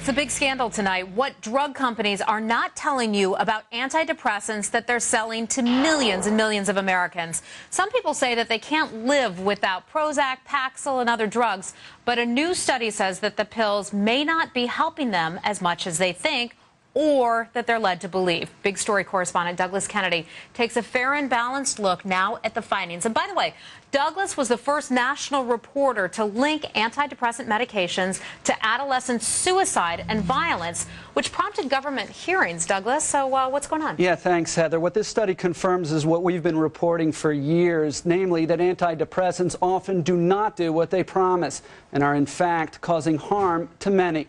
It's a big scandal tonight. What drug companies are not telling you about antidepressants that they're selling to millions and millions of Americans. Some people say that they can't live without Prozac, Paxil, and other drugs. But a new study says that the pills may not be helping them as much as they think, or that they're led to believe. Big Story correspondent Douglas Kennedy takes a fair and balanced look now at the findings. And by the way, Douglas was the first national reporter to link antidepressant medications to adolescent suicide and violence, which prompted government hearings. Douglas, so what's going on? Yeah, thanks, Heather. What this study confirms is what we've been reporting for years, namely that antidepressants often do not do what they promise and are in fact causing harm to many.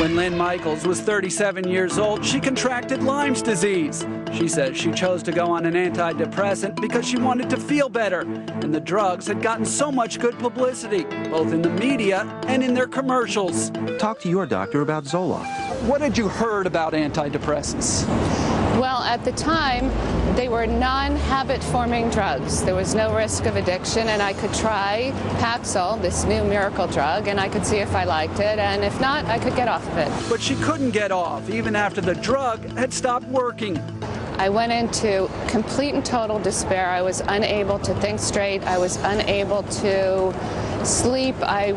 When Lynn Michaels was 37 years old, she contracted Lyme's disease. She says she chose to go on an antidepressant because she wanted to feel better, and the drugs had gotten so much good publicity, both in the media and in their commercials. Talk to your doctor about Zoloft. What had you heard about antidepressants? Well, at the time, they were non-habit-forming drugs. There was no risk of addiction, and I could try Paxil, this new miracle drug, and I could see if I liked it, and if not, I could get off of it. But she couldn't get off, even after the drug had stopped working. I went into complete and total despair. I was unable to think straight. I was unable to sleep. I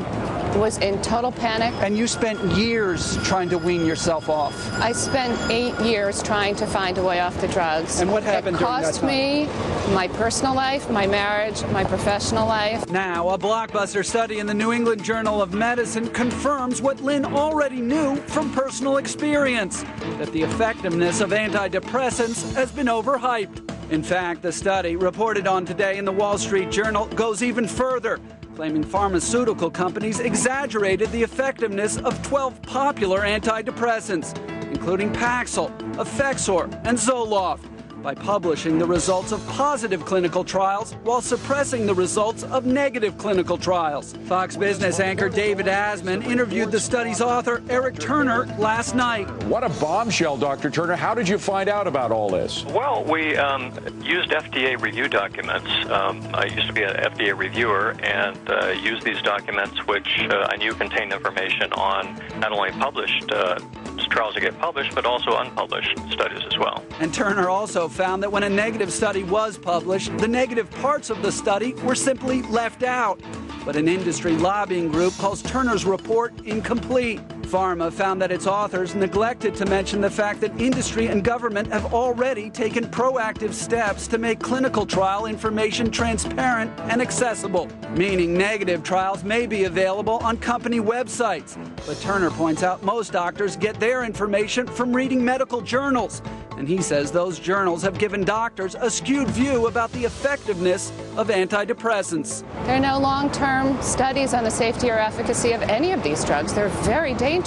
was in total panic. And you spent years trying to wean yourself off. I spent 8 years trying to find a way off the drugs. And what happened during that time? It cost me my personal life, my marriage, my professional life. Now, a blockbuster study in the New England Journal of Medicine confirms what Lynn already knew from personal experience, that the effectiveness of antidepressants has been overhyped. In fact, the study, reported on today in the Wall Street Journal, goes even further, claiming pharmaceutical companies exaggerated the effectiveness of 12 popular antidepressants, including Paxil, Effexor, and Zoloft, by publishing the results of positive clinical trials while suppressing the results of negative clinical trials. Fox Business anchor David Asman interviewed the study's author, Eric Turner, last night. What a bombshell, Dr. Turner. How did you find out about all this? Well, we used FDA review documents. I used to be an FDA reviewer and used these documents, which I knew contained information on not only published trials that get published, but also unpublished studies as well. And Turner also found that when a negative study was published, the negative parts of the study were simply left out. But an industry lobbying group calls Turner's report incomplete. Pharma found that its authors neglected to mention the fact that industry and government have already taken proactive steps to make clinical trial information transparent and accessible, meaning negative trials may be available on company websites. But Turner points out most doctors get their information from reading medical journals, and he says those journals have given doctors a skewed view about the effectiveness of antidepressants. There are no long-term studies on the safety or efficacy of any of these drugs. They're very dangerous.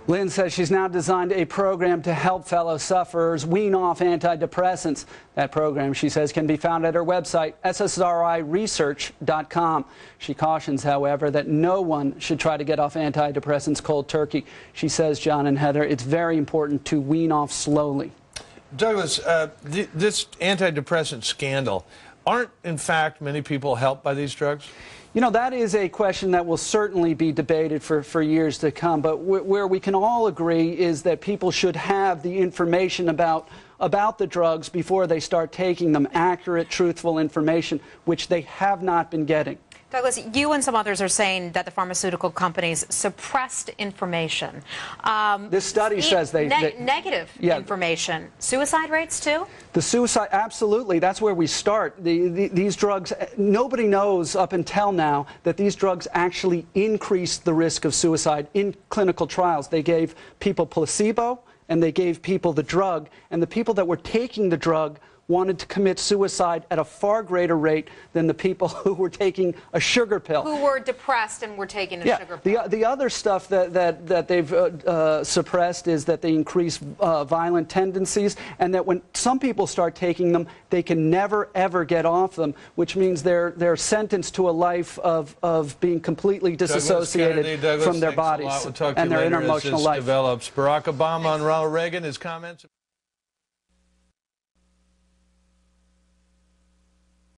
Lynn says she's now designed a program to help fellow sufferers wean off antidepressants. That program, she says, can be found at her website, ssriresearch.com. She cautions, however, that no one should try to get off antidepressants cold turkey. She says, John and Heather, it's very important to wean off slowly. Douglas, this antidepressant scandal, aren't, in fact, many people helped by these drugs? You know, that is a question that will certainly be debated for years to come. But where we can all agree is that people should have the information about the drugs before they start taking them, accurate, truthful information, which they have not been getting. Douglas, you and some others are saying that the pharmaceutical companies suppressed information. This study says negative information. Suicide rates, too? The suicide, absolutely. That's where we start. These drugs, nobody knows up until now that these drugs actually increase the risk of suicide in clinical trials. They gave people placebo, and they gave people the drug, and the people that were taking the drug wanted to commit suicide at a far greater rate than the people who were taking a sugar pill. Who were depressed and were taking a sugar pill. The other stuff that they've suppressed is that they increase violent tendencies, and that when some people start taking them, they can never, ever get off them, which means they're sentenced to a life of being completely disassociated from their bodies and their inner emotional life. Develops. Barack Obama on Ronald Reagan, his comments.